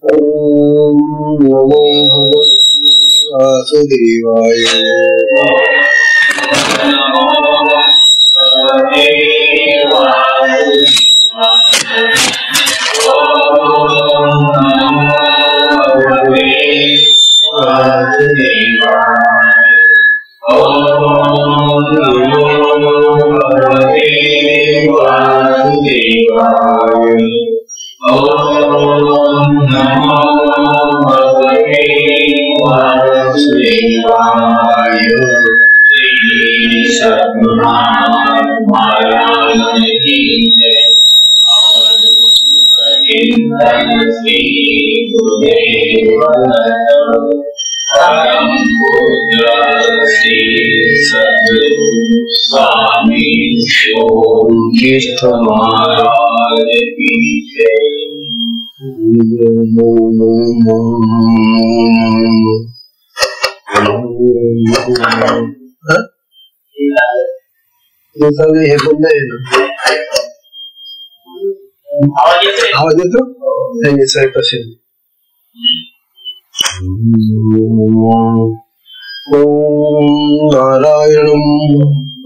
ओम नमो भगवते वासुदेवाय। हे बंद आहे ना, आवाज येतो नाही साहेब असेल. नारायणं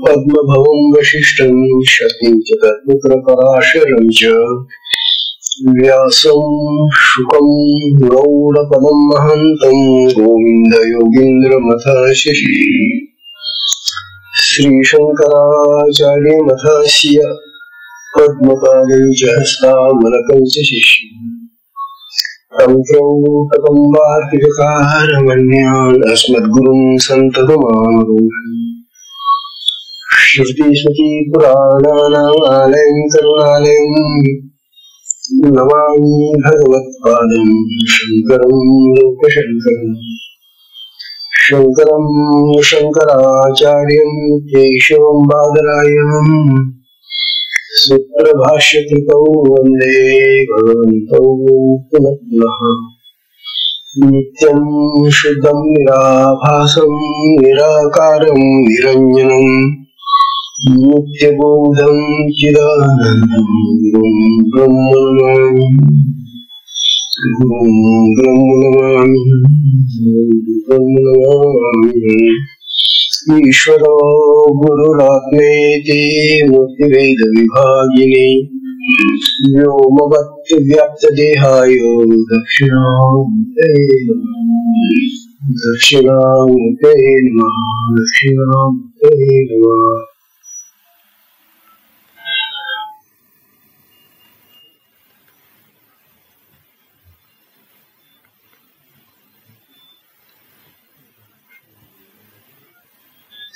पद्मभवं वसिष्ठं शक्तिं च तत्पुत्रपराशरं च व्यासं शुकं गौडपदं महन्तं गोविन्दयोगीन्द्रमथ शशि श्रीशंकराचार्यमथस्य पद्मपादं च हस्तामलकं च शिष्यम् तंत्रकारमन्यान् अस्मद्गुरुं सन्ततमामरुषि श्रुतिस्मृतिपुराणानामालयं करुणालयं नमामि भगवत्पादं शङ्करं लोकशङ्करम् शङ्करं शङ्कराचार्यं केशवं बादरायणं सूत्रभाष्यकृतौ वन्दे भगवन्तौ पुनः पुनः. नित्यं शुद्धं निराभासं निराकारं निरञ्जनं नित्यबोधं चिदानन्दं गुरुं ब्रह्म नमामि. ईश्वरो गुरुरात्मेति मूर्तिभेद विभागिने व्योमवत् व्याप्तदेहाय दक्षिणामूर्ते नमः.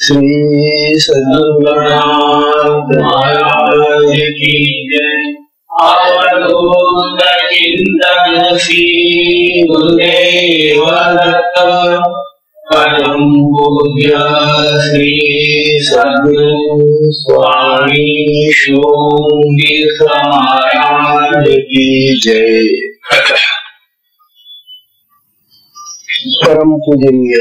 श्री सद्गुरुनाथ महाराज की जय. अवधूत चिंतन श्री गुरुदेव दत्त परम पूज्य श्री सद्गुरु स्वामी शोभीर महाराज की जय. परम पूजनीय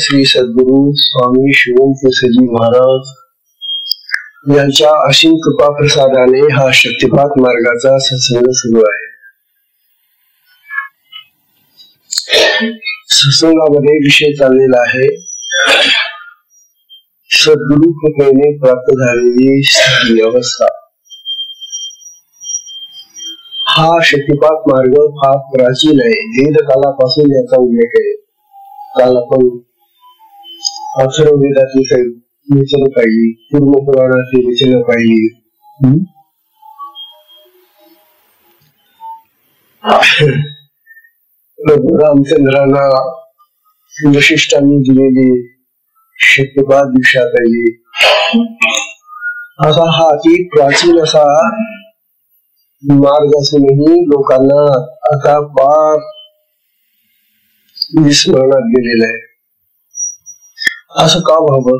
श्री सद्गुरु स्वामी शिवम प्रसादजी महाराज यांच्या असीम कृपा प्रसादाने हा शक्तिपात मार्गाचा सत्संग सुरू आहे. सत्संगामध्ये विषय चाललेला आहे सद्गुरु कृपेने प्राप्त झालेली स्थिती अवस्था. हा शक्तिपात मार्ग फार प्राचीन आहे. वेद कालापासून याचा उल्लेख आहे. काल आपण अथर्ववेदातली काही वचनं पाहिली, पूर्ण पुराणातली वचनं पाहिली. रामचंद्रांना वशिष्ठांनी दिलेली शक्तिपात दीक्षा पाहिली. असा हा अति प्राचीन असा मार्ग असूनही लोकांना आता फार विस्मरणात गेलेला आहे. असं का व्हावं?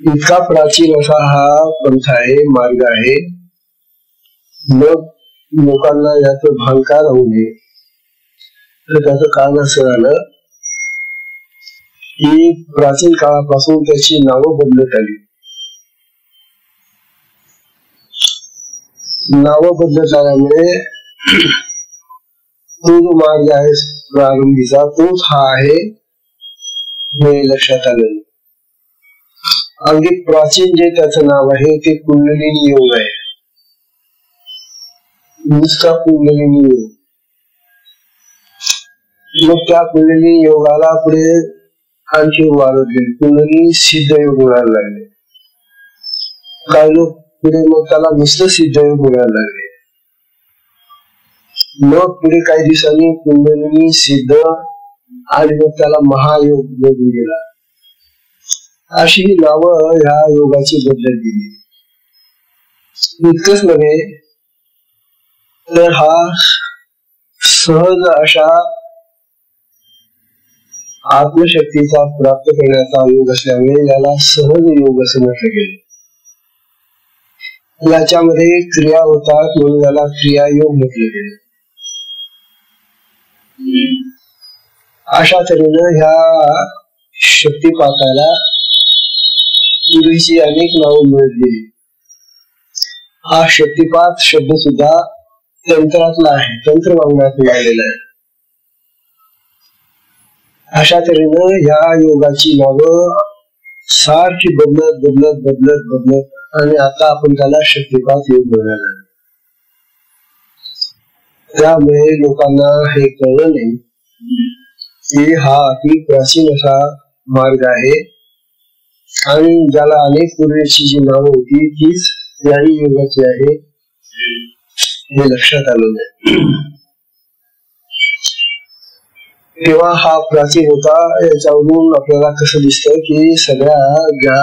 इतका प्राचीन असा हा पंथ आहे, मार्ग आहे, मग लोकांना याचं भान का राहू नये? तर त्याचं कारण असं झालं की प्राचीन काळापासून त्याची नावं बदलत आली. नाव बदलत आल्यामुळे तो जो मार्ग आहे प्रारंभीचा तोच हा आहे हे लक्षात आलं. अगदी प्राचीन जे त्याचं नाव आहे ते कुंडलिनी योग आहे. नुसता कुंडलिनी योग. मग त्या कुंडलिनी योगाला पुढे आणखी वाढत गेले. कुंडलिनी सिद्ध योग होणार लागले. काही लोक पुढे मग त्याला नुसतं सिद्ध योग होणार लागले. मग पुढे काही दिवसांनी कुंडलिनी सिद्ध आणि मग त्याला महायोग बदलून गेला. अशी नावं ह्या योगाची बदलत गेली. इतकंच नव्हे तर हा सहज अशा आत्मशक्तीचा प्राप्त करण्याचा योग असल्यामुळे याला सहज योग असं म्हटलं गेलं. याच्यामध्ये क्रिया होतात म्हणून याला क्रियायोग म्हटलं गेलं. अशा तऱ्हेनं ह्या शक्तिपाताला पूर्वीची अनेक नावं मिळत गेली. हा शक्तिपात शब्द सुद्धा तंत्रातला आहे, तंत्र वाङ्मयात मिळालेला आहे. अशा तऱ्हेनं ह्या योगाची नावं सारखी बदलत बदलत बदलत बदलत आणि आता आपण त्याला शक्तिपात योग म्हणायला. त्यामुळे लोकांना हे कळलं नाही की हा अति प्राचीन असा मार्ग आहे आणि ज्याला अनेक पूर्वीची जी नावं होती तीच याही योगाची आहे हे लक्षात आलं नाही. तेव्हा हा प्राचीन होता. याच्यावरून आपल्याला कसं दिसतं की सगळ्या ज्या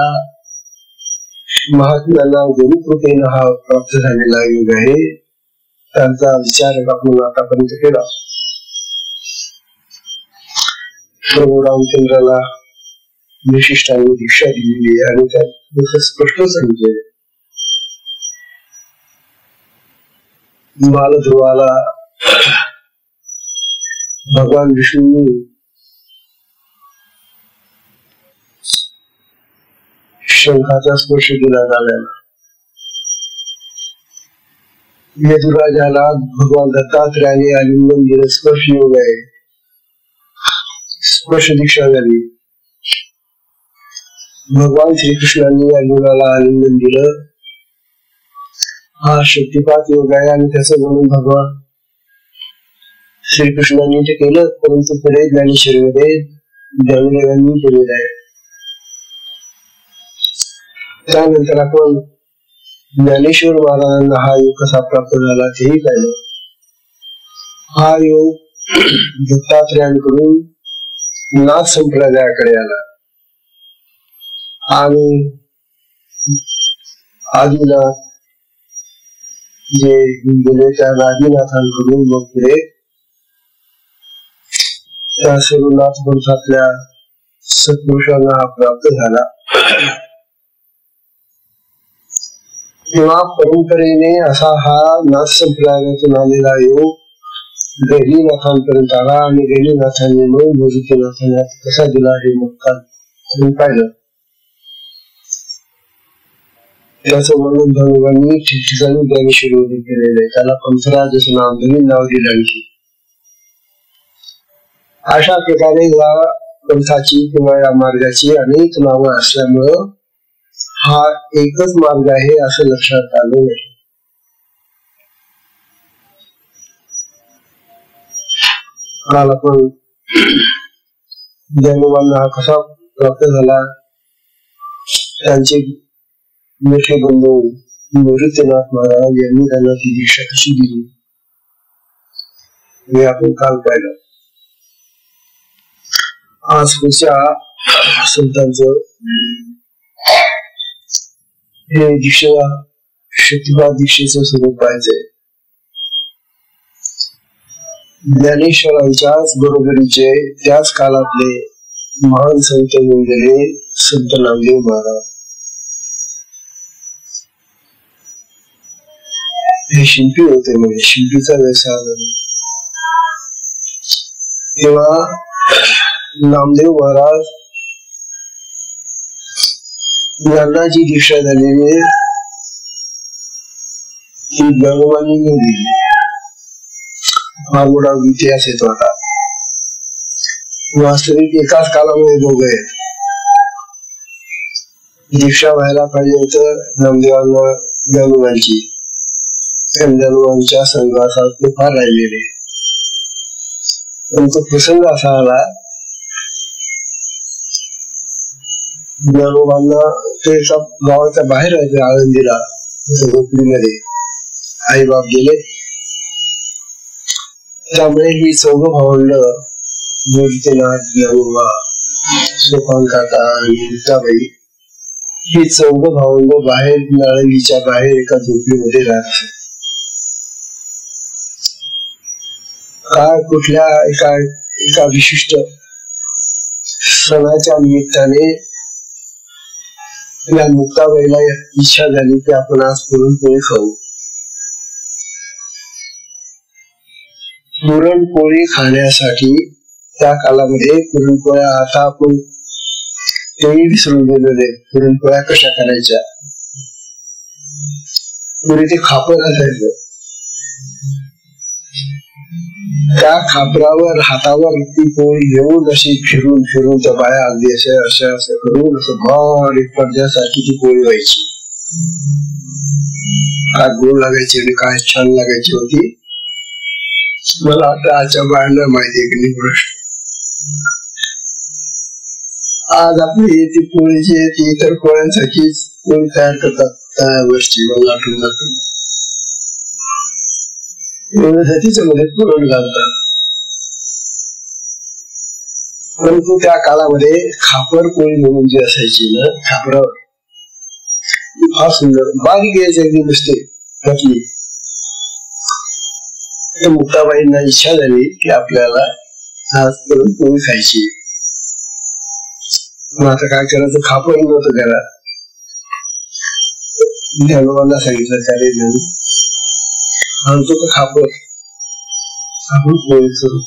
महात्म्यांना गुरुकृपेनं हा प्राप्त झालेला योग आहे त्यांचा विचार आपण आतापर्यंत केला. प्रभू रामचंद्राला विशिष्टांनी दीक्षा दिलेली आणि त्यात स्पष्ट सांगितले. बालध्रुवाला भगवान विष्णूंनी शंखाचा स्पर्श केला झालेला. यदुराजाला भगवान दत्तात्रयाने आलिंगन दिलं. स्पर्श योग आहे. स्पर्श दीक्षा झाली. भगवान श्रीकृष्णांनी अर्जुनाला आलिंगन दिलं. हा शक्तिपात योग आहे आणि त्याचं म्हणून भगवान श्रीकृष्णांनी ते केलं. परंतु पुढे ज्ञानेश्वरीमध्ये ज्ञानदेवांनी केलेलं आहे. त्यानंतर आपण ज्ञानेश्वर महाराजांना हा योग कसा प्राप्त झाला तेही पाहिलं. हा योग दत्तात्रयांकडून नाथ संप्रदायाकडे आला आणि आदिनाथ जे गेले त्या आदिनाथांकडून मग पुढे त्या सर्व नाथ वंशातल्या सत्पुरुषांना हा प्राप्त झाला. तेव्हा परंपरेने असा हा नाथ संप्रदायातून आलेला योग गहिनीनाथांपर्यंत आला आणि गहिनीनाथांनी मग निवृत्तीनाथांना कसा दिला हे मग काल पाहिलं. त्याचं वर्णन भगवानी ठिकठिकाणी ज्ञानेश्वरीमध्ये केलेलं आहे. त्याला पंथराज असं नवीन नाव दिलं आणखी. अशा प्रकारे या पंथाची किंवा या मार्गाची अनेक नावं असल्यामुळं हा एकच मार्ग आहे असं लक्षात आलं नाही. काल आपण ज्ञानोबांना हा कसा प्राप्त झाला, त्यांचे मोठे बंधू निवृत्तीनाथ महाराज यांनी त्यांना ती दीक्षा कशी दिली हे आपण काल पाहिलं. आज पुढच्या संतांचं हे दीक्षा शक्तिपात दीक्षेचं स्वरूप पाहिजे. ज्ञानेश्वरांच्याच बरोबरीचे त्याच काळातले महान संत होऊन गेले संत नामदेव महाराज. हे शिल्पी होते, म्हणजे शिल्पीचा व्यवसाय झाला. तेव्हा नामदेव महाराज यांना जी दीक्षा झालेली ती ज्ञानोबांनी दिली. हा मोठा इतिहास येतो. आता वास्तविक एकाच कालामध्ये दोघे आहेत. दीक्षा व्हायला पाहिजे होतं नामदेवांना ज्ञानोबांची, ज्ञानोबांच्या संघासात ते फार राहिलेले. पण तो प्रसंग असा आला, ज्ञानोबांना ते एका गावाच्या बाहेर राहायचे, आळंदीला झोपडीमध्ये. आई बाप गेले, त्यामुळे ही चौघ भावंड मूर्तीनाथ, ज्ञानोबा, सोपान काका आणि मुक्ताबाई, ही चौघ भावंड बाहेर नाळंगीच्या बाहेर एका झोपडीमध्ये राहत. काय कुठल्या एका विशिष्ट सणाच्या निमित्ताने या मुक्ताबाईला इच्छा झाली की आपण आज पुरणपोळी खाऊ. पुरणपोळी खाण्यासाठी त्या कालामध्ये पुरणपोळ्या, आता आपण तेही विसरून गेलेले. पुरणपोळ्या कशा करायच्या, पुढे ते खापर असायचं, त्या खापरावर हातावर ती पोळी घेऊन अशी फिरून फिरून त्या बाया अगदी अशा करून असं बारीक पडद्यासारखी ती पोळी व्हायची. काय गोड लागायची आणि काय छान लागायची होती. मला आता आजच्या बायांना माहिती आहे की प्रश्न. आज आपली ती पोळी जी आहे ती इतर पोळ्यांसारखी पोळी तयार करतात त्या वर्षी लाटून लाटून त्याच्यामध्ये पुरण घालतात. परंतु त्या काळामध्ये खापर पोळी म्हणून जी असायची ना, खापरावर फार सुंदर बारीक यायची अगदी नुसते घातली. मुक्ताबाईंना इच्छा झाली की आपल्याला आज पुरणपोळी खायची. मग आता काय करायचं, खापर नव्हतं घरात. ज्ञानोबांना सांगितलं त्याने घेऊन आणतो का खापर, आपण पोळी करू.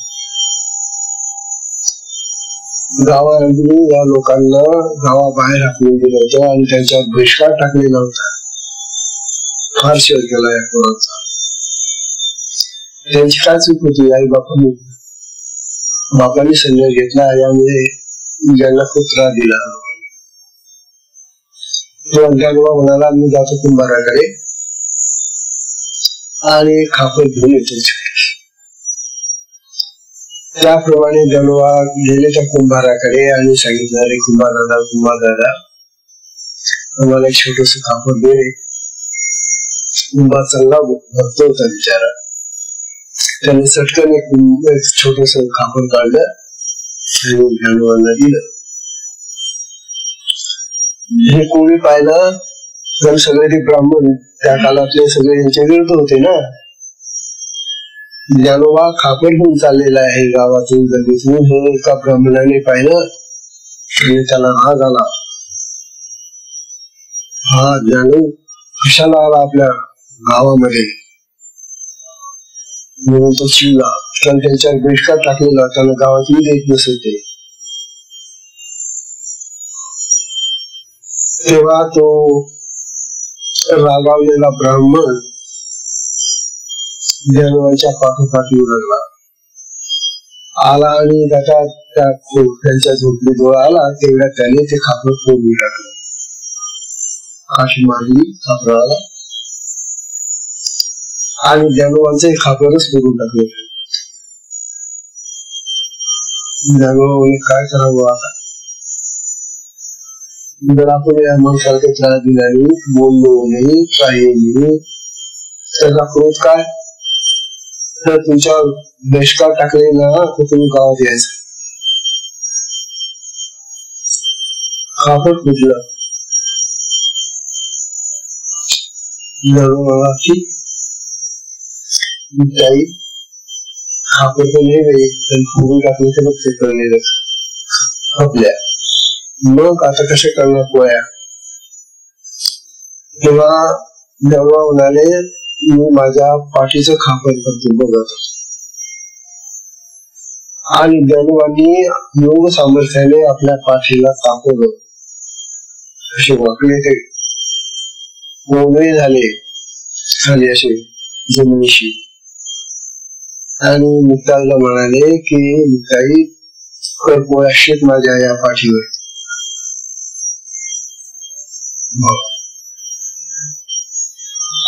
गावामध्ये या लोकांना गावाबाहेर हाकलून दिलं होतं आणि त्यांच्यावर बहिष्कार टाकलेला होता. फार शोध केला या पोरांचा. त्यांची काय चूक होती, आई बापांनी संन्यास घेतला, यामुळे ज्यांना खूप त्रास दिला. ज्ञानोबा म्हणाला मी जातो कुंभाराकडे आणि खापर घेऊन येतो. त्याप्रमाणे ज्ञानोबा गेले त्या कुंभाराकडे आणि सांगितलं, अरे कुंभार दादा आम्हाला एक छोटस खापर दे रे. कुंभार चांगला भक्त होता बिचारा. त्याने चटकन एक छोटस खापर काढलं आणि ज्ञानोबांना दिलं. हे कोणी पाहिलं तर सगळे ते ब्राह्मण त्या काळातले सगळे यांचे विरुद्ध होते ना. ज्ञानोबा खापर घेऊन चाललेला आहे गावातून गल्लीतून, हे एका ब्राह्मणाने पाहिलं आणि त्याला राग आला. हा ज्ञानो कशाला आला आपल्या गावामध्ये म्हणून तो चिडला. कारण त्यांच्यावर बहिष्कार टाकलेला, त्याला गावात येऊ देत नसत ते. तेव्हा तो रागावलेला ब्राह्मण ज्ञानोबांच्या पाठोपाठ येऊ लागला. आला आणि त्यांच्या झोपडीजवळ आला तेवढ्या त्याने ते खापर फोडून टाकलं. काशी मारली खापराला आणि ज्ञानोबांचे खापरच फोडून टाकले. ज्ञानोबाने काय करावं आता, जर आपण या माणसाला त्रास दिल्याने बोललो नाही काही नाही, त्याचा क्रोध काय, तर तुमच्यावर बहिष्कार टाकले ना तर तुम्ही गावात यायचं. खापर फुटलं. ज्ञानोबाला की ताई खापर तर नाही बाई, पण फुगून टाकलं तर ते कळलेलं आपल्या. मग आता कसे करणार पोळ्या. तेव्हा ज्ञानोबा म्हणाले मी माझ्या पाठीचं खापर करतो बघत. आणि ज्ञानोबांनी योग सामर्थ्याने आपल्या पाठीला तापवलं. असे वाकले ते मोगळे झाले खाली असे जमिनीशी. आणि मुक्ताईला म्हणाले की मुक्ताई पोळ्या शेत माझ्या या पाठीवर.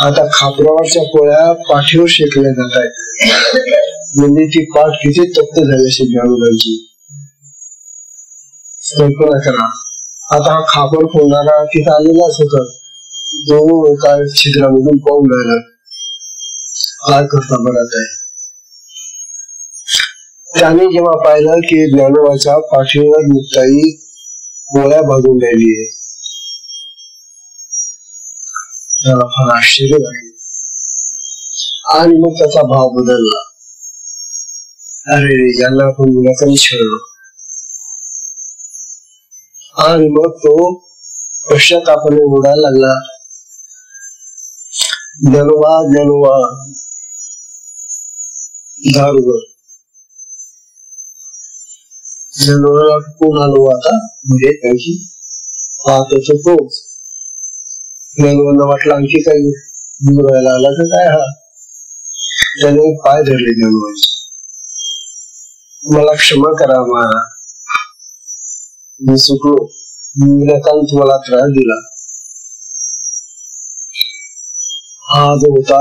आता खापरावरच्या पोळ्या पाठीवर शेकल्या जात आहेत, म्हणजे ती पाठ किती तप्त झाली अशी ज्ञानोबांची. कल्पना करा. आता हा खापर फोडणारा तिथं आलेलाच होता, जो एका छिद्रामधून पाहून राहिला काय करता बराच आहे. त्याने जेव्हा पाहिलं की ज्ञानोबाच्या पाठीवर मुक्ताई गोळ्या भाजून राहिली आहे, त्याला फार आश्चर्य वाटलं आणि मग त्याचा भाव बदलला. अरे यांना आपण मुलाकडे छळलो. आणि मग तो पश्चातापाने ओरडायला लागला, ज्ञानोबा ज्ञानोबा दारूवर. ज्ञानोबाला कोण आलो आता म्हणजे त्यांची पाहत तो. ज्ञानोबांना वाटलं आणखी काही बोलायला आला तर काय हा. त्याने पाय धरले ज्ञानोबांचे. मला क्षमा करा महाराज, मी चुकलो, मी विनाकारण तुम्हाला त्रास दिला. हा जो होता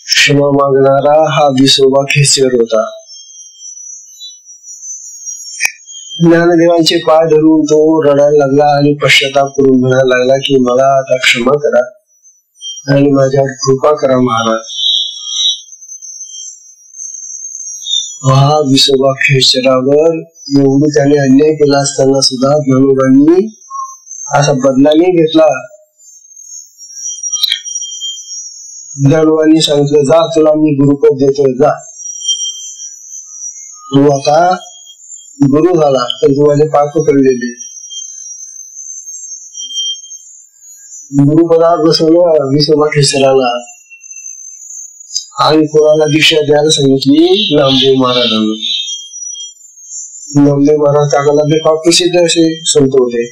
क्षमा मागणारा हा विसोबा खेचर होता. ज्ञानदेवांचे पाय धरून तो रडायला लागला आणि पश्चाताप करून म्हणायला लागला की मला आता क्षमा करा आणि माझ्यावर कृपा करा महाराज. हा विसोबा खेचरावर एवढं त्याने अन्याय केला असताना सुद्धा ज्ञानोबांनी असा बदला नाही घेतला. ज्ञानोबांनी सांगितलं, जा तुला मी गुरुपद देतोय, जा तू आता गुरु झाला तर तू माझे पाय पकडलेले. गुरुपदावर बसवलं विसोबा खेचराला आणि कोणाला दीक्षा द्यायला सांगितली, नामदेव महाराजांना. नामदेव महाराज त्याला बेफार प्रसिद्ध असे संत होते.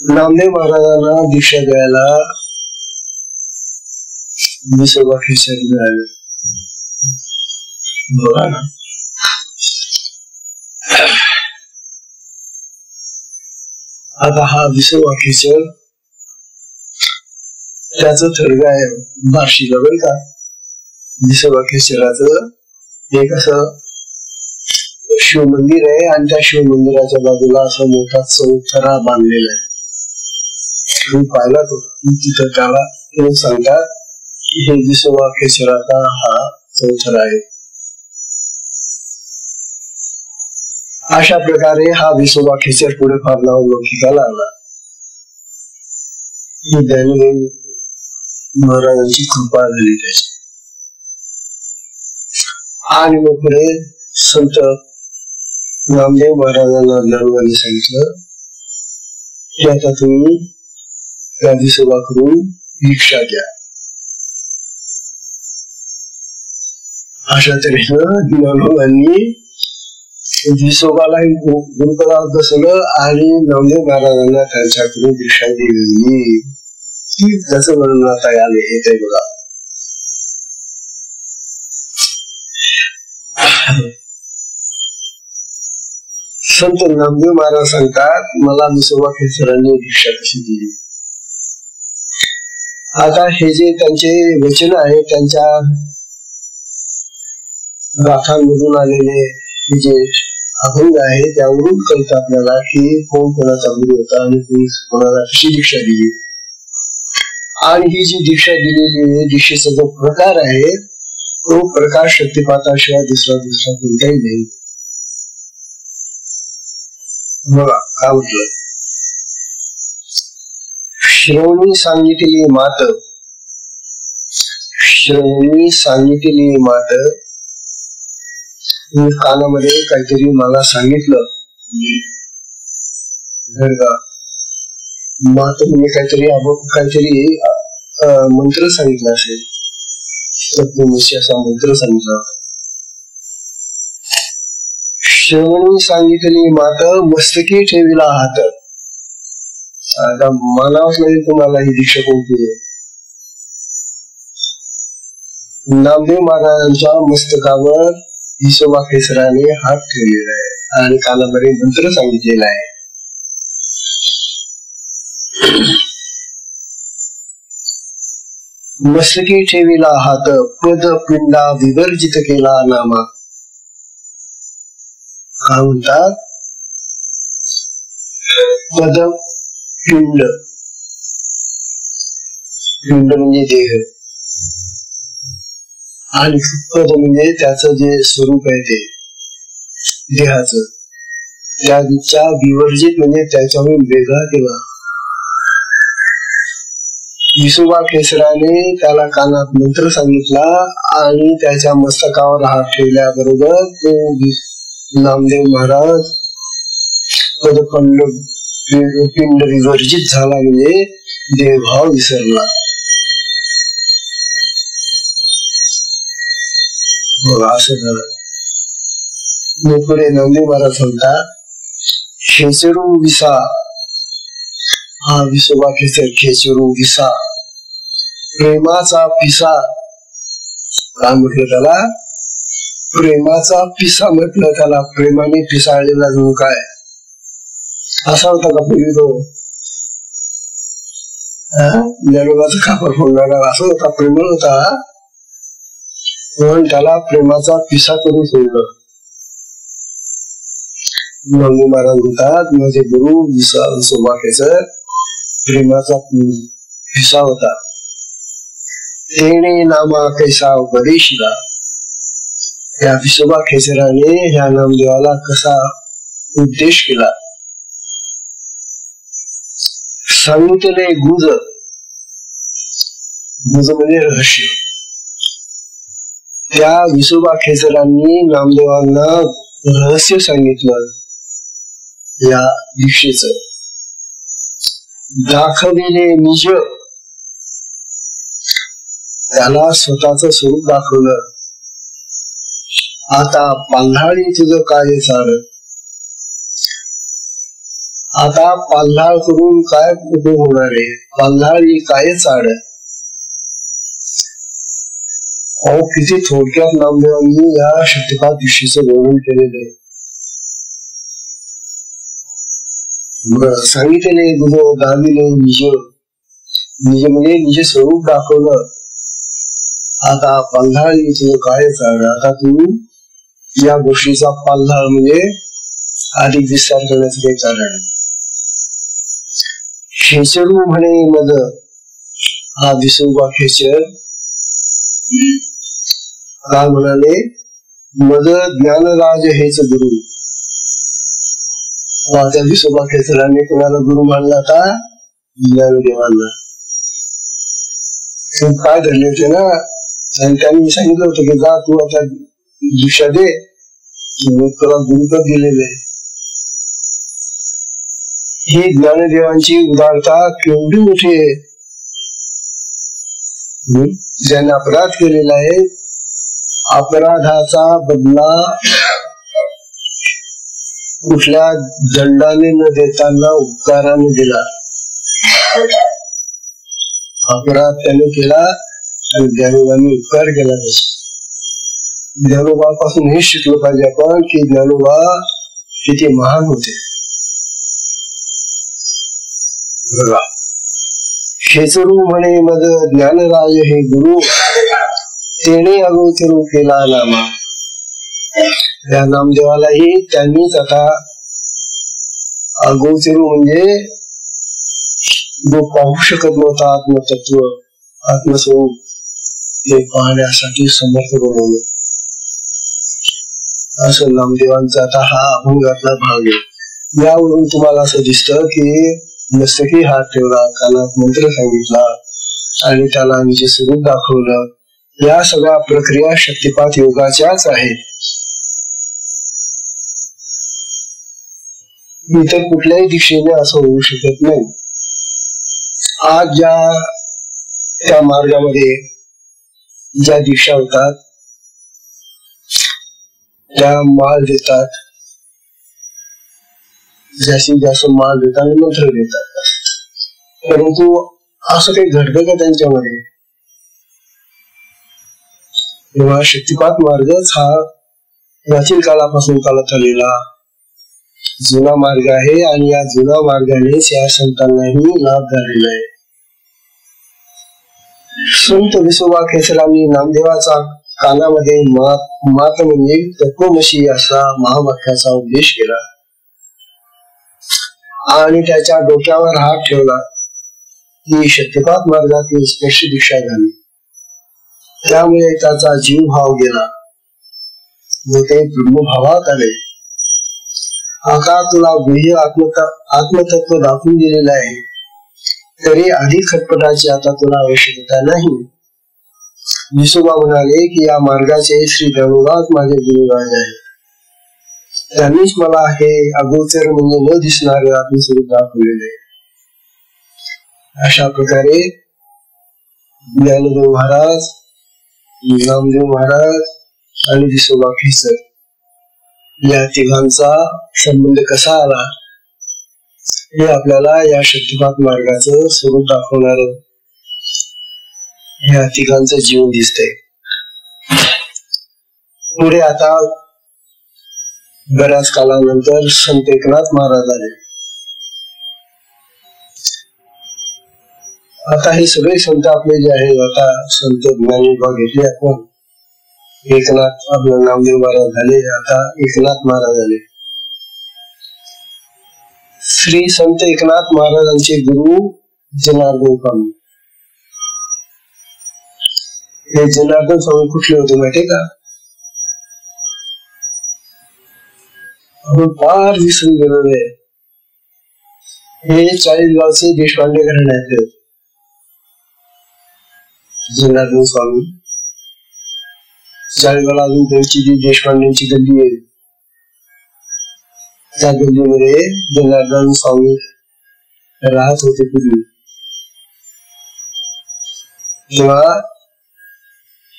नामदेव महाराजांना दीक्षा द्यायला विसोबा खेचर मिळाले. बघा ना, आता हा विसोबा खेचर त्याच थडग आहे बार्शीला बरं का. विसोबा खेचराचं एक असं शिव मंदिर आहे आणि त्या शिव मंदिराच्या बाजूला असा मोठा चौथरा बांधलेला आहे. मी पाहिला तो तिथं त्याला सांगतात की हे विसोबा खेचराचा हा चौथरा आहे. अशा प्रकारे हा विसोबा खेचर पुढे फार नावलौकिकाला आला. ही ज्ञानदेव महाराजांची कृपा झाली त्याची. आणि मग पुढे संत नामदेव महाराजांना ज्ञानोबांनी सांगितलं की आता तुम्ही त्या विसोबाकडून दीक्षा घ्या. अशा तऱ्हेनं ज्ञानोबांनी विसोबाला गुरुपदावर बसवलं आणि नामदेव महाराजांना त्यांच्याकडून दीक्षा दिली. त्याचं वर्णन आता आले येते बघा. संत नामदेव महाराज सांगतात, मला विसोबा खेचरांनी दीक्षा कशी दिली. आता हे जे त्यांचे वचन आहे त्यांच्या गाथांमधून आलेले हे जे अभंग आहे त्यावरून कळतं आपल्याला की कोण कोणाचा गुरु होता आणि कोणाला कशी दीक्षा दिली. आणि ही जी दीक्षा दिलेली आहे, दीक्षेचा जो प्रकार आहे तो प्रकार शक्तिपाताशिवाय दुसरा कोणताही नाही. बघा काय म्हटलं, श्रवणी सांगितली मात, श्रवणी सांगितली मात. कानामध्ये काहीतरी मला सांगितलं मात म्हणजे काहीतरी मंत्र सांगितला असेल, तत्वमसी असा मंत्र सांगितला. श्रवणी सांगितली मात, मस्तकी ठेविला हात. आता मानावंच लागेल तुम्हाला ही दीक्षा कोणती आहे. नामदेव महाराजांच्या मस्तकावर विसोबा खेचराने हात ठेवलेला आहे आणि कानामध्ये मंत्र सांगितलेला आहे. मस्तकी ठेविला हात पद पिंडा विवर्जित केला नामा. काय म्हणतात? पद पिंड, पिंड म्हणजे देह आणि पद म्हणजे त्याचं जे स्वरूप आहे ते देहाचं, त्याचा विवर्जित म्हणजे त्याच्याहून वेगळा केला. विसोबा खेचराने त्याला कानात मंत्र सांगितला आणि त्याच्या मस्तकावर हात ठेवल्याबरोबर तो नामदेव महाराज पदखंड पिंड विवर्जित झाला म्हणजे देवभाव विसरला. असं झालं. मग पुढे नामदेव महाराज म्हणतात खेचरू विसा. हा विसोबा खेचर खेचरू विसा प्रेमाचा पिसा. काय म्हटलं त्याला? प्रेमाचा पिसा म्हटलं त्याला. प्रेमाने पिसाळलेला जो काय असा होता का पूर्वी तो ज्ञानोबाचा खापर फोडणारा असा होता, प्रेमळ होता म्हणून त्याला प्रेमाचा पिसा करून सोडलं. नामदेव महाराज म्हणतात माझे गुरु विसोबा खेचर प्रेमाचा पिसा होता. तेने नामा कैसा उपदेशिला. या विसोबा खेचराने ह्या नामदेवाला कसा उपदेश केला. सांगितले गुज. गुज म्हणजे रहस्य. त्या विसोबा खेचरांनी नामदेवांना रहस्य सांगितलं या दीक्षेचं. दाखविले निज. त्याला स्वतःच स्वरूप दाखवलं. आता पाल्हाळी तुझं काय चाड. आता पाल्हाळ करून काय उपयोग होणार आहे. पाल्हाळी काय चाड. अहो किती थोडक्यात नामदेवांनी या शक्तिपात दीक्षेचं वर्णन केलेलं आहे. सांगितले गुज दाविले निज. निज म्हणजे निज स्वरूप दाखवलं. आता पाल्हाळी तुझं काय चाड. आता तू या गोष्टीचा पाल्हाळ म्हणजे अधिक विस्तार करण्याचं काही कारण आहे. खेचरू म्हणे मद. हा विसोबा खेचर काय म्हणाले? मद ज्ञानराज हेच गुरु. त्या विसोबा खेचराने कोणाला गुरु मानला होता? ज्ञानदेवांना. काय धरले होते ना, आणि त्यांनी सांगितलं होतं की जा तू आता दीक्षा दे, तुला गुरुपद दिलेले. ही ज्ञानदेवांची उदारता केवढी मोठी आहे. ज्याने अपराध केलेला आहे अपराधाचा बदला कुठल्या दंडाने न देताना उपकाराने दिला. अपराध त्याने केला आणि ज्ञानोबांनी उपकार केला. ज्ञानोबापासून हे शिकलं पाहिजे आपण की ज्ञानोबा किती महान होते. खेचरू म्हणे मद ज्ञानराज हे गुरु. तेने अगोचरू केला नामा. या नामदेवालाही त्यांनीच आता अगोचरू म्हणजे जो पाहू शकत नव्हता आत्मतत्व आत्मस्वरूप हे पाहण्यासाठी समर्थ बनवलं. असं नामदेवांचा आता हा अभंगातला भाग आहे. यावरून तुम्हाला असं दिसतं की मस्तकी हात ठेवला, कानात मंत्र सांगितला आणि त्याला निज स्वरूप दाखवलं. या सगळ्या प्रक्रिया शक्तिपात योगाच्याच आहेत. इतर कुठल्याही दिशेने असं होऊ शकत नाही. आज ज्या त्या मार्गामध्ये ज्या दीक्षा होतात त्या माळ देतात, जास्तीत जास्त माळ देतात आणि मंत्र देतात. परंतु असं काही घडतं का त्यांच्यामध्ये? तेव्हा शक्तिपात मार्गच हा प्राचीन काळापासून चालत आलेला जुना मार्ग आहे आणि या जुना मार्गानेच या संतांनाही लाभ झालेला आहे. संत विसोबा खेचरांनी नामदेवाचा कानामध्ये मात म्हणजे तत्वमशी असा महावाक्याचा उपदेश केला आणि त्याच्या डोक्यावर हात ठेवला की शक्तिपात मार्गातील स्पर्श दीक्षा झाली. त्यामुळे त्याचा जीव भाव गेला व ते ब्रह्मभावात आले. आता तुला गुह्य आत्मतत्व दाखवून दिलेलं आहे, तरी अधिक खटपटाची आता तुला आवश्यकता नाही. विसोबा म्हणाले की या मार्गाचे श्री धनुराज माझे गुरुराज आहे. त्यांनीच मला हे अगोचर म्हणजे न दिसणारे आत्मस्वरूप दाखवलेले. अशा प्रकारे ज्ञानदेव महाराज, नामदेव महाराज आणि विसोबा खेचर या तिघांचा संबंध कसा आला हे आपल्याला या शक्तिपात मार्गाचं स्वरूप दाखवणार या तिघांचं जीवन दिसतंय. पुढे आता बऱ्याच कालानंतर संत एकनाथ महाराज आले. आता हे सगळे संत आपले जे आहेत, आता संत ज्ञानोबा घेतले आपण, एकनाथ आपलं नामदेव महाराज झाले, आता एकनाथ महाराज आले. श्री संत एकनाथ महाराजांचे गुरु जनार्दन स्वामी. हे जनार्दन स्वामी कुठले होते माहिती का? आपण फार विसरून गेलेलो आहे. हे चाळीसगावचे देशपांडे घराण्याचे जनार्दन स्वामी. चाळीसगावला अजून त्यांची देशपांड्यांची गल्ली आहे, त्या गल्लीमध्ये जनार्दन स्वामी राहत होते पूर्वी. तेव्हा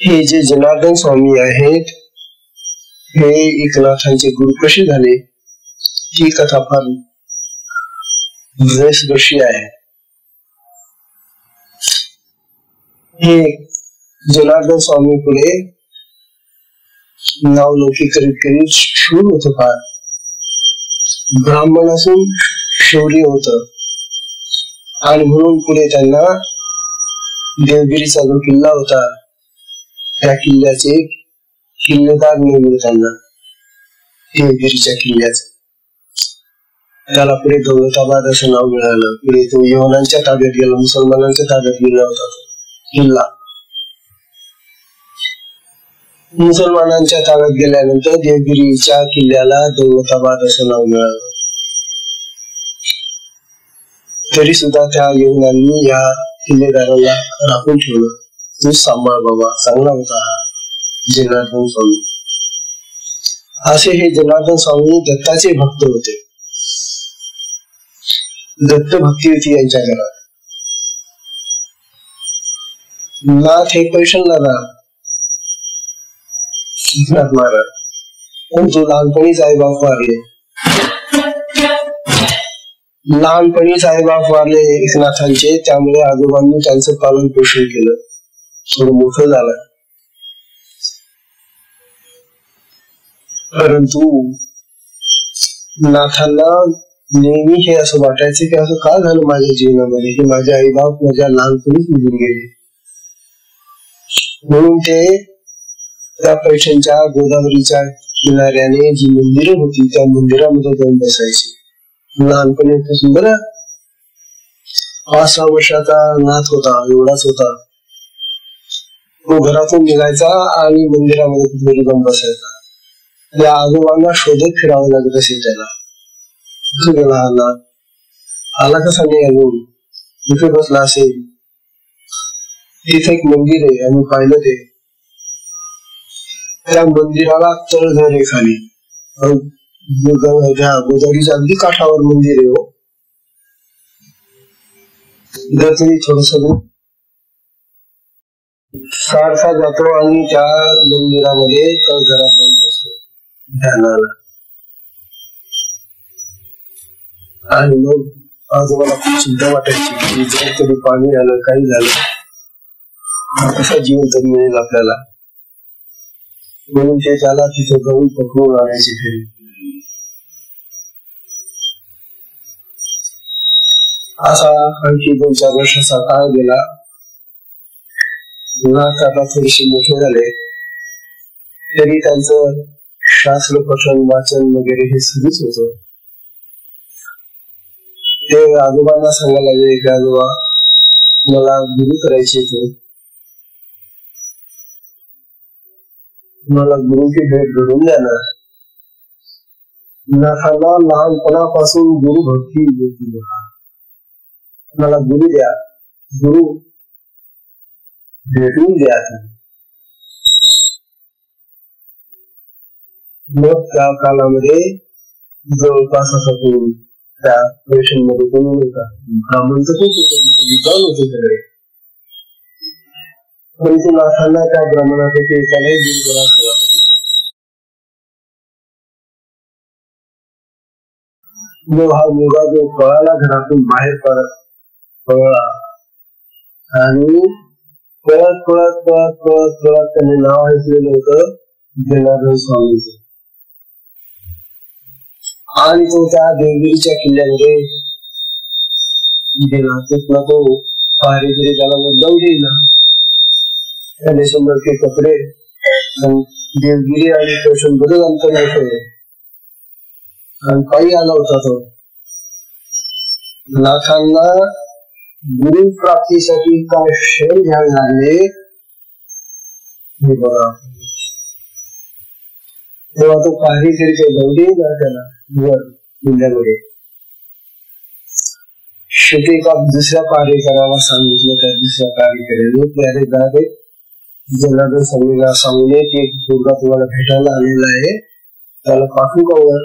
हे जे जनार्दन स्वामी आहेत हे एकनाथांचे गुरु कसे झाले ही कथा फार रसदर्शी आहे. हे जनार्दन स्वामी पुढे नावलौकिक करीत करीत शूर होत, फार ब्राह्मण असून शौर्य होत आणि म्हणून पुढे त्यांना देवगिरीचा जो किल्ला होता त्या किल्ल्याचे किल्लेदार नेमले त्यांना, देवगिरीच्या किल्ल्याचे. त्याला पुढे दौलताबाद असं नाव मिळालं. पुढे तो यवनांच्या ताब्यात गेला, मुसलमानांच्या ताब्यात गेला होता तो किल्ला. मुसलमानांच्या ताब्यात गेल्यानंतर देवगिरीच्या किल्ल्याला दौलताबाद असं नाव मिळालं. तरी सुद्धा त्या यवनांनी या किल्लेदाराला राखून ठेवलं. तू सांभाळ बाबा, चांगला होता हा जनार्दन स्वामी. असे हे जनार्दन स्वामी दत्ताचे भक्त होते. दत्त भक्ती होती यांच्या घरात. नाथ हे पैशाला राहत एकनाथ महाराज, पण तो लहानपणीच आईबाप वारले. लहानपणीच आईबाप वारले एकनाथांचे, त्यामुळे आजोबांनी त्यांचं पालन पोषण केलं. थोडं मोठं झालं, परंतु नाथांना नेहमी हे असं वाटायचं की असं का झालं माझ्या जीवनामध्ये की माझे आई बाप माझ्या लहानपणीच निघून गेले. म्हणून ते त्या पैशांच्या गोदावरीच्या किनाऱ्याने जी मंदिरं होती त्या मंदिरामध्ये जाऊन बसायचे. लहानपणीपासून बरं 5-6 वर्षाचा नाथ होता, एवढाच होता. तो घरातून निघायचा आणि मंदिरामध्ये कुठेतरी जाऊन बसायचा. त्या आजोबांना शोधत फिरावं लागत असेल त्याला. गेला हा नाथ, आला कसा नाही अजून, इथे बसला असेल. तिथे एक मंदिर आहे आणि पाहिलं ते, त्या मंदिराला तळघर आहे खाली, गोदावरीच्या अगदी काठावर मंदिर आहे. हो, जर तुम्ही थोडस सारखा जातो आणि त्या मंदिरामध्ये तळघरात जाऊन बसतो ध्यानाला, आणि मग आजोबाला खूप चिंता वाटायची की जर कधी पाणी आलं काही झालं कसा जीवन तरी मिळेल आपल्याला, म्हणून ते त्याला तिथे जाऊन पकडून आणायचे घरी. असा आणखी 2-4 वर्षाचा काळ गेला. नाथ आता थोडेसे मोठे झाले तरी त्यांचं शास्त्र पठण वाचन वगैरे हे सुरूच होत. ते आजोबांना सांगायला लागले की आजोबा मला गुरु करायचे होते, मला गुरुची भेट घडून द्या ना. नाथांना लहानपणापासून गुरु भक्ती येते, मला गुरु द्या, गुरु भेटून द्या. मग त्या कालामध्ये जवळपास असं त्या पैशांमध्ये कोणी होता, ब्राह्मण तर खूप विद्वान होते सगळे, परंतु नाथांना त्या ब्राह्मणापैकी एकालाही दूर करायचं वाटत. हा मुलगा जो पळाला घरातून बाहेर पळला आणि पळत पळत पळत पळत पळत त्यांनी नाव ऐकलेलं होतं जनार्दन स्वामींचं. आणि तो त्या देवगिरीच्या किल्ल्यामध्ये गेला. तिथला तो पहारेगिरी त्याला जाऊ देईना. त्याने 100 कपडे, देवगिरी आणि स्टेशन बरंच अंतर होते आणि पायी आला होता तो. नाथांना गुरु प्राप्तीसाठी काय क्षण घ्यावे लागले हे बघा. तेव्हा तो पहारेगिरीच्या जाऊ देईना त्याला वर किल्ल्यामध्ये. शेवटी एका दुसऱ्या पहारेकराला सांगितलं, त्या दुसऱ्या पहारेकराने त्याने जाते जनार्दन स्वामीला सांगले की एक मुलगा तुम्हाला भेटायला आलेला आहे, त्याला पाठवू का वर.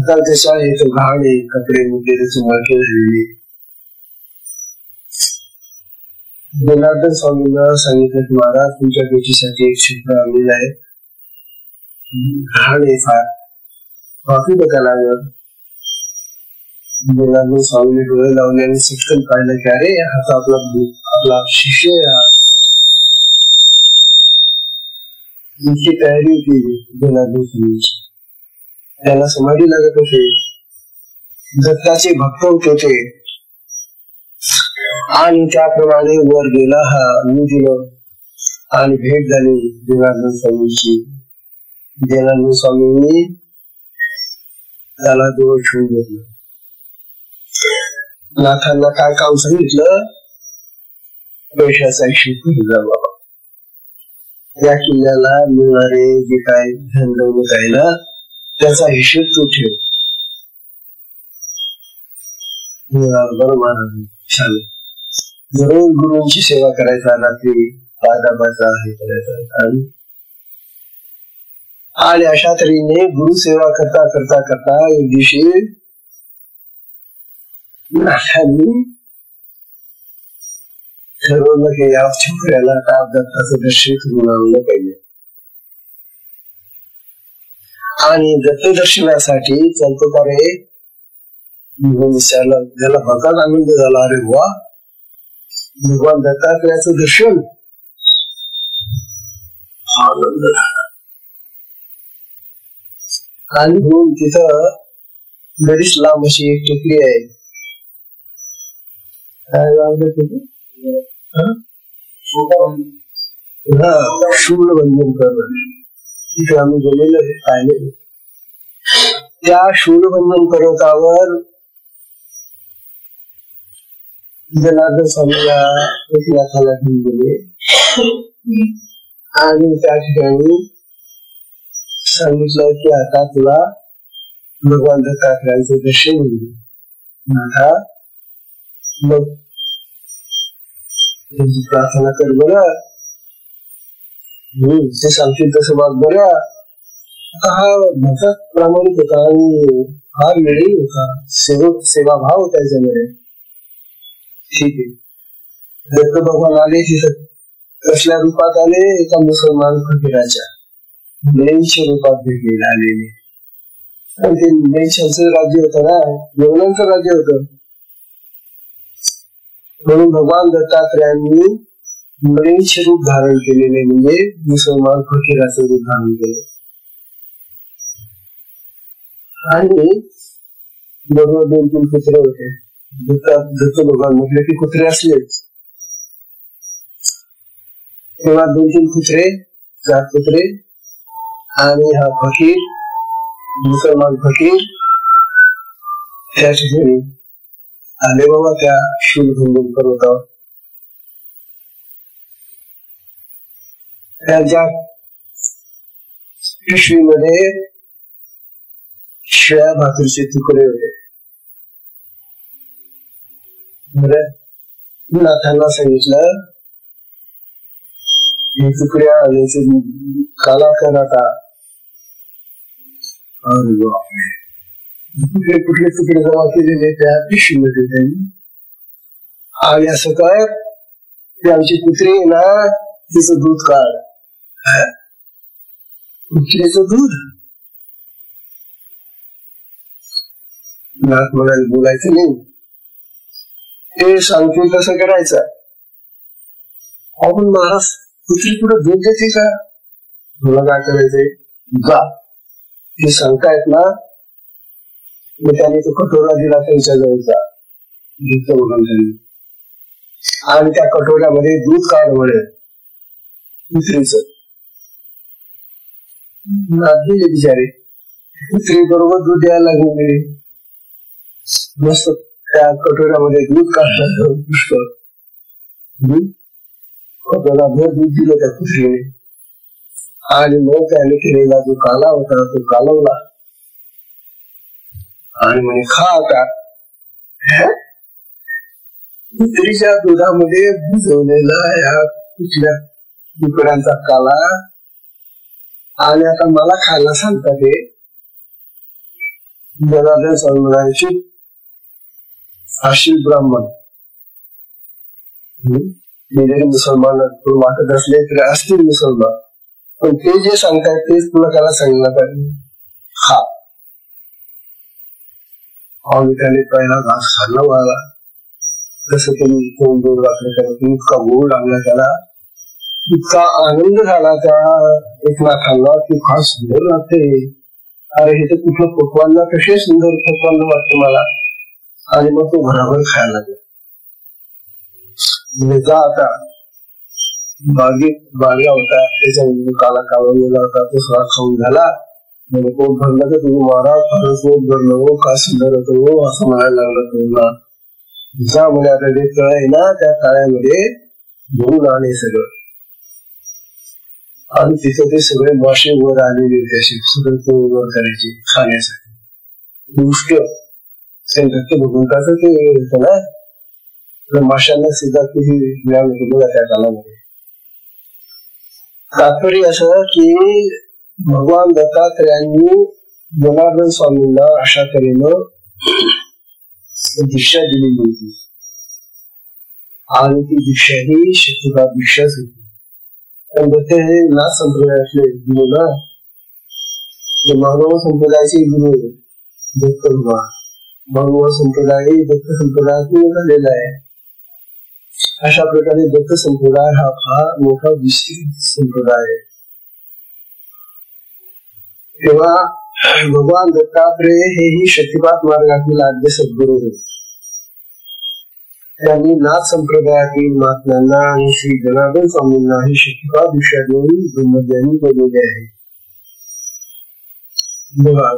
त्याच्या हे तो घाण आहे, कपडे वगैरे चुमळके झालेले. जनार्दन स्वामींना सांगितलं की महाराज तुमच्या भेटीसाठी एक शिल्प आणलेला आहे, घाण आहे फार, पाठवू का त्याला वर. जनार्दन स्वामीने डोळे लावले आणि शिक्षण पाहिलं की अरे हा तर आपला शिष्य आहे. इतकी तयारी होती जनार्दन स्वामींची, त्याला समाधी लागत होते, दत्ताचे भक्त होते ते, आणि त्याप्रमाणे वर गेला हा दिलं आणि भेट झाली जनार्दन स्वामींची. जनार्दन स्वामींनी त्याला जवळ ठेवून घेतलं. नाथांना काय काम सांगितलं, पैशाचा हिशोब करू बाबा. या किल्ल्याला मिळणारे जे काय धन दौलत आहे ना त्याचा हिशोब तू ठेव. बरं महाराज छान. जरूर गुरुंची सेवा करायचा, रात्री पादाबाचा हे करायचा. आणि अशा तऱ्हेने गुरु सेवा करता करता करता एक दिवशी नाथांनी ठरवलं की या छोकऱ्याला आता दत्ताचं दर्शन करून आणलं पाहिजे. आणि दत्त दर्शनासाठी चालतो का रे विचारलं. त्याला भगवान आनंद झाला, अरे वा भगवान दत्तात्रयाचं दर्शन, आनंद झाला. आणि म्हणून तिथं बरीच लांब अशी एक टेकडी आहे, काय शूलबंधन करणं, तिथे आम्ही गेलेलो पाहिले. त्या शूलबंधन पर्वतावर जनार्दन स्वामीला एकनाथाला घेऊन गेले आणि त्या ठिकाणी सांगितलं की आता तुला भगवान दत्तात्रयाचं दर्शन होईल. आता मग त्यांची प्रार्थना कर बरं, ते सांगतील तसं वाग बरं. आता हा भक्त प्रामाणिक होता आणि फार वेळही होता, सेवाभाव होता त्याच्यामध्ये. ठीक आहे, दत्त भगवान आले तिथं. कसल्या रूपात आले, एका मुसलमान फकीराच्या 82 रूपात भेटलेले आलेले. आणि ते महेशांचं राज्य होतं ना, यवनांचं राज्य होतं. म्हणून भगवान दत्तात्रयांनी मनीष रूप धारण केलेले, म्हणजे मुसलमान फकीराचं रूप धारण केलं. आणि बरोबर 2-3 कुत्रे होते. दत्त भगवान म्हटले की कुत्रे असलेच. तेव्हा 2-3 कुत्रे, 4 कुत्रे आणि हा फकीर, मुसलमान फकीर त्या ठिकाणी आले बाबा त्या शिवभंगम पर्वतावर. त्यांच्या पिशवीमध्ये शिळ्या भाकरीचे तुकडे होते. नाथांना सांगितलं हे तुकडे आणायचे, काला कराता. कुठले कुठले तुकडे जमा केलेले त्या पिशवीमध्ये त्यांनी. आणि असं कर ते आमची कुत्री ना, तिचं दूध काढ. कुत्रीचं दूध? नाथ म्हणाले बोलायचं नाही, ते सांगतील तसं करायचं. आपण महाराज कुत्री कुठे दूध देते का? तुला काय करायचंय, जा ते सांगतायत ना. मग त्याने तो कटोरा दिला त्यांच्या जवळचा, आणि त्या कटोऱ्यामध्ये दूध काढ म्हणे कुत्रीच. दिले बिचारे, कुत्री बरोबर दूध द्यायला लागले. मस्त त्या कटोऱ्यामध्ये दूध काढलं, पुष्कळ कटोराभर दूध दिलं त्या कुत्रीने. आणि मग त्याने केलेला जो काला होता तो कालवला आणि म्हणे खा आता. कुत्रीच्या दुधामध्ये भिजवलेला या कुठल्या तुकड्यांचा काला, आणि आता मला खायला सांगतात हे. जनार्दन स्वामी म्हणायचे आशील ब्राह्मण, जरी मुसलमान वाटत असले तरी असतील मुसलमान, पण ते जे सांगतायत तेच तुला त्याला सांगितलं पाहिजे. हा, आणि त्याने पहिला घास खाल्ला मला. तसं त्यांनी 2 भाकरी करत, इतका गोड लागला त्याला, इतका आनंद झाला त्या एकनाथांना की फार सुंदर वाटते. अरे हे तर कुठलं पक्वान ना, कसे सुंदर पक्वान वाटतं मला. आणि मग तो भराभर खायला लागला. जा आता बागला होता त्याच्यामध्ये काला कावलेला होता, तो सगळा खाऊन झाला. पोट भरलं का तुम्ही महाराज फारच पोट भरलं हो, का सुंदर होतं हो, असं म्हणायला लागलं तुम्हाला. जा म्हणे आता जे तळ आहे ना त्या तळ्यामध्ये घेऊन आले सगळं. आणि तिथे ते सगळे मासे वर आलेले त्याशी सगळं वर करायचे खाण्यासाठी. गोष्ट दत्त भगवंताचं ते होतं ना, माशांना सुद्धा किती ज्ञान केलं त्या कालामध्ये. तात्पर्य असं की भगवान दत्तात्रयांनी जनार्दन स्वामींना अशा तऱ्हेनं दीक्षा दिलेली होती, आणि ती दीक्षा ही शक्तिपात दीक्षाच होती. पण दत्त हे नाथ संप्रदायातले गुरु ना, मानव संप्रदायाचे गुरु दत्त भगवान. मानव संप्रदाय दत्त संप्रदायातून झालेला आहे. अशा प्रकारे दत्त संप्रदाय हा फार मोठा विस्तृत संप्रदाय आहे. तेव्हा भगवान दत्तात्रेय हेही शक्तिपात मार्गातील आद्य सद्गुरू होते. त्यांनी नाथ संप्रदायातील महात्म्यांना आणि श्री जनार्दन स्वामींना ही शक्तिपात दीक्षा देऊन ब्रह्मज्ञानी केलेले आहे. बघा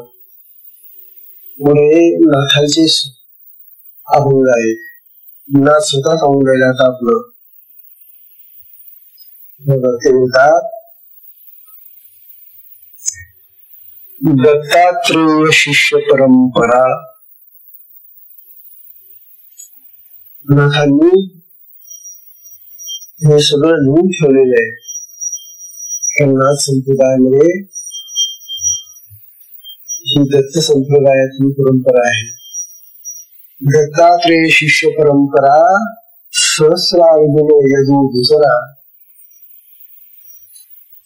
पुढे नाथांचे अभंग आहेत. नाथ स्वतः सांगून राहिला आता आपलं. ते म्हणतात दत्तात्रेय शिष्य परंपरा. नाथांनी हे सगळं लिहून ठेवलेलं आहे. नाथ संप्रदायामध्ये ही दत्त संप्रदायाची परंपरा आहे. दत्तात्रेय शिष्य परंपरा सहस्रार्जुन यजू दुसरा.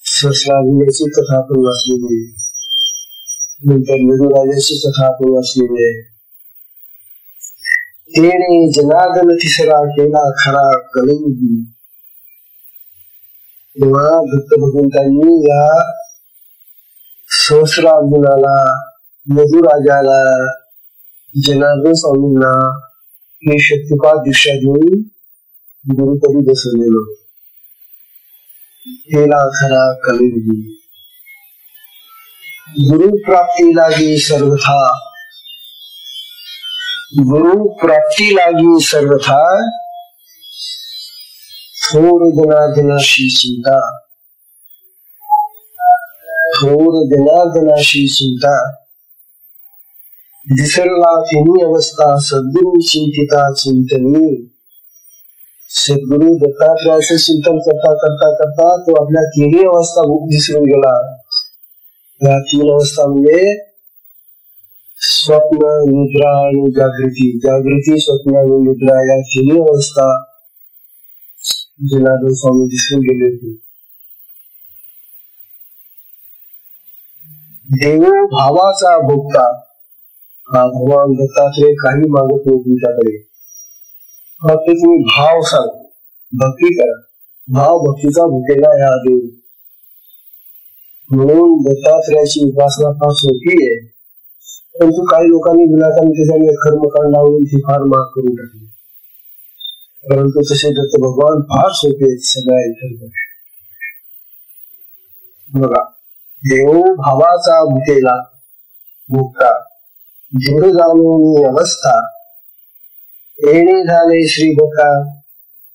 सहस्रार्जुनाची कथा आपण वाचलेली. नंतर यदुराजाची कथा आपण वाचलेली आहे. तेने जनार्दन तिसरा केला खरा कलिंगी. तेव्हा दत्त भगवंतांनी या सहस्रार्जुनाला, यदुराजाला, जनार्दन स्वामींना हे शक्तिपात दीक्षा देऊन गुरुपदी बसवलेलं. केला खरा कलिंगी. गुरु प्राप्ती लागी सर्वथा, गुरु प्राप्ती लागी सर्वथा, थोर जनार्दनाशी चिंता, थोर जनार्दनाशी चिंता. दिसरला तिन्ही अवस्था सद्गुरु चिंतिता चिंतनी. सद्गुरु दत्तात्रयाचं चिंतन करता करता करता तो आपल्या तिन्ही अवस्था विसरून गेला. या तीन अवस्था म्हणजे स्वप्न, निद्रा आणि जागृती. जागृती, स्वप्न आणि निद्रा या तिन्ही अवस्था जनार्दन स्वामी विसरून गेले होते. देव भावाचा भोगता. हा भगवान दत्तात्रय काही मागत नाही तुमच्याकडे, फक्त तुम्ही भाव सांग, भक्ती करा. भाव भक्तीचा भुकेला हा देव. म्हणून दत्तात्रयाची उपासना फार सोपी आहे, परंतु काही लोकांनी विनाकारण त्याच्यामुळे कर्मकांड लावून ती फार माग करून टाकली. परंतु तसे दत्त भगवान फार सोपे आहेत सगळ्या इतर. बघा, देव भावाचा भुकेला भुकता, दृढ जाणून अवस्था. येणे झाले श्री बका,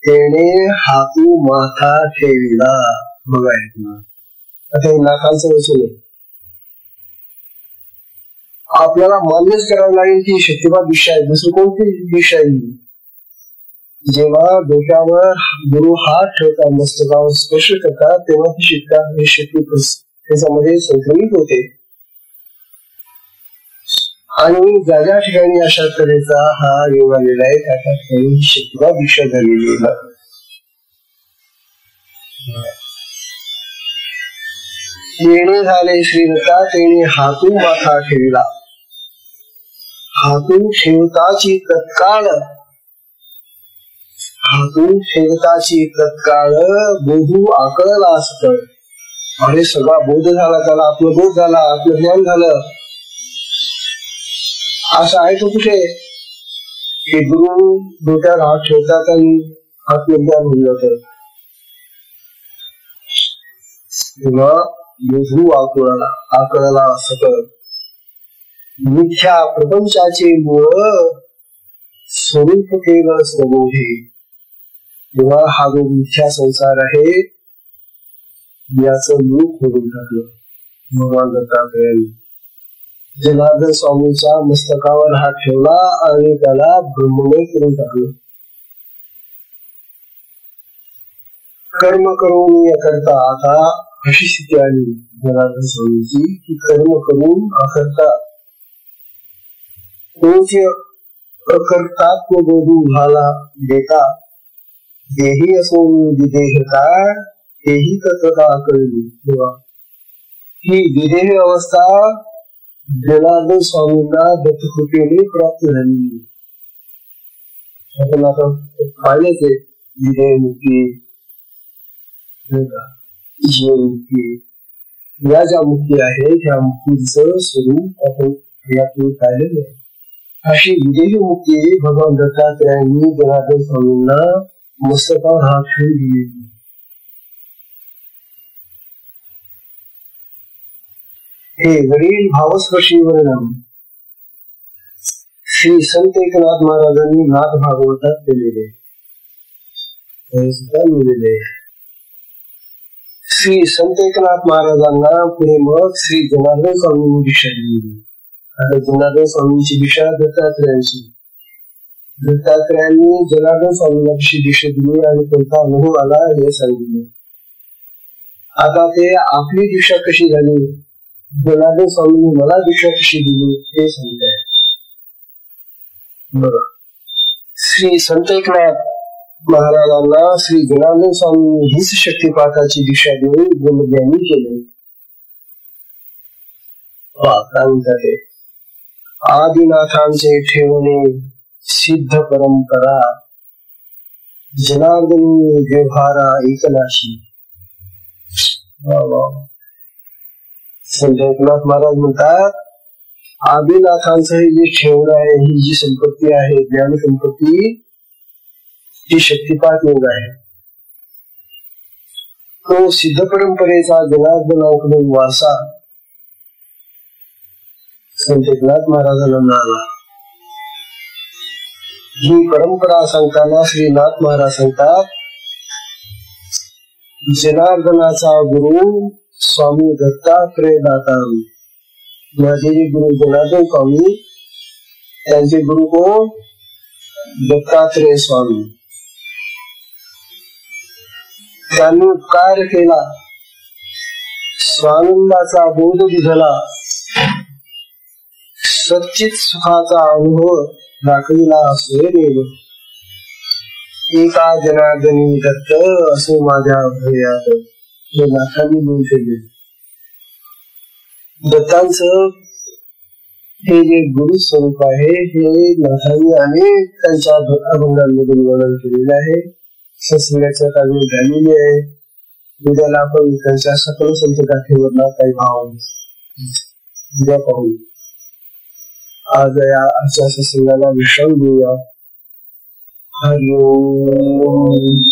तेणे हातू माथा ठेविला. बघा, आता हे नाकांचं वचन आहे. आपल्याला मान्यच करावं लागेल की शक्तिपात दीक्षा आहे, दुसरी कोणती दीक्षा आहे. जेव्हा डोक्यावर गुरु हात ठेवतात, मस्तकावर स्पर्श करतात, तेव्हा ती शिकतात हे शक्ती त्याच्यामध्ये संक्रमित होते. आणि ज्या ज्या ठिकाणी अशा तऱ्हेचा हा योग आलेला आहे त्या त्या ठिकाणी शक्तिपात दीक्षा झालेली आहे. येणे झाले श्रीदत्ता, तेणे हातून माथा ठेविला. हातून ठेवताची तत्काळ, हातून ठेवताची तत्काळ बोधू आकळला असतं. अरे सगळा बोध झाला, त्याला आत्मबोध झाला, आत्मज्ञान झालं. असं आहे तो कुठे की गुरु डोक्यावर हात ठेवतात आणि आत्मज्ञान होऊन जातं. तेव्हा बोधू आकळला असतं. मिथ्या प्रपंचाचे मूळ स्वरूप केवळ स्वबोधे. तेव्हा हा जो मिथ्या संसार आहे याचं मूळ खोडून टाकलं भगवान दत्तात्रयांनी. जनार्दन स्वामींच्या मस्तकावर हात ठेवला आणि त्याला ब्रह्ममय करून टाकलं. कर्म करून करता. आता अशी स्थिती आली जनार्दन स्वामींची की कर्म करून अकर्ता, तोच अकर्तात्व बोधू झाला देता. देही असून विदेहता, तेही तत्वता कळली. ही विदेह अवस्था जनार्दन स्वामींना दत्तकृपेने प्राप्त झाली. आपण आता पाहिलेच आहे विदेह मुक्ती, जीवमुक्ती. या ज्या मुक्ती आहेत त्या मुक्तीचं स्वरूप आपण यातून पाहिलेलं आहे. अशी विदेही मुक्ती भगवान दत्तात्रयांनी जनार्दन स्वामींना मस्तकावर हात ठेवून दिली. हे वरील भावस्पर्शी वर्णन श्री संत एकनाथ महाराजांनी नाथ भागवतात केलेले लिहिलेले. श्री संत एकनाथ महाराजांना पुढे मग श्री जनार्दन स्वामींनी दीक्षा दिली. आता जनार्दन स्वामींची दीक्षा दत्तात्रयांची. दत्तात्रयांनी जनार्दन स्वामींना कशी दीक्षा दिली आणि कोणता अनुभव आला हे सांगितले. आता ते आपली दीक्षा कशी झाली, जनार्दन स्वामींनी मला दीक्षा कशी दिली हे सांगताय. बरं, श्री संत एकनाथ महाराजांना श्री जनार्दन स्वामी हीच शक्तिपाताची दीक्षा देऊन ब्रह्मज्ञानी केले. वाक्यांत आहे. आदिनाथांचे ठेवणे सिद्ध परंपरा, जनार्दनी व्यवहारा एकनाशी. संत एकनाथ महाराज म्हणतात, आदिनाथांचं हे जे ठेवणं आहे, ही जी संपत्ती आहे, ज्ञान संपत्ती, ही शक्तिपात योग आहे. तो सिद्ध परंपरेचा जनार्दनाकडून वारसा संत एकनाथ महाराजांना मिळाला. ही परंपरा सांगताना श्रीनाथ महाराज सांगतात, जनार्दनाचा गुरु स्वामी दत्तात्रय दातारू. माझे जे गुरु जनार्दन स्वामी, त्यांचे गुरु कोण? दत्तात्रय स्वामी. त्यांनी उपकार केला, स्वानंदाचा बोध दिला, सच्चित सुखाचा अनुभव दाखविला स्वयंदेव. एका जनार्दनी दत्त असे माझ्या हृदयात, हे नाथांनी बोलले. दत्तांचं हे जे गुरु स्वरूप आहे, हे नाथांनी अनेक त्यांच्या अभंगांमधून वर्णन केलेले आहे. सत्संगाच्या कामी झालेली आहे. उद्याला आपण त्यांच्या सकल संत गाठीवरला काही भाव उद्या पाहू. आज या आजच्या सत्संगाला विश्राम देऊया. हरि ओम.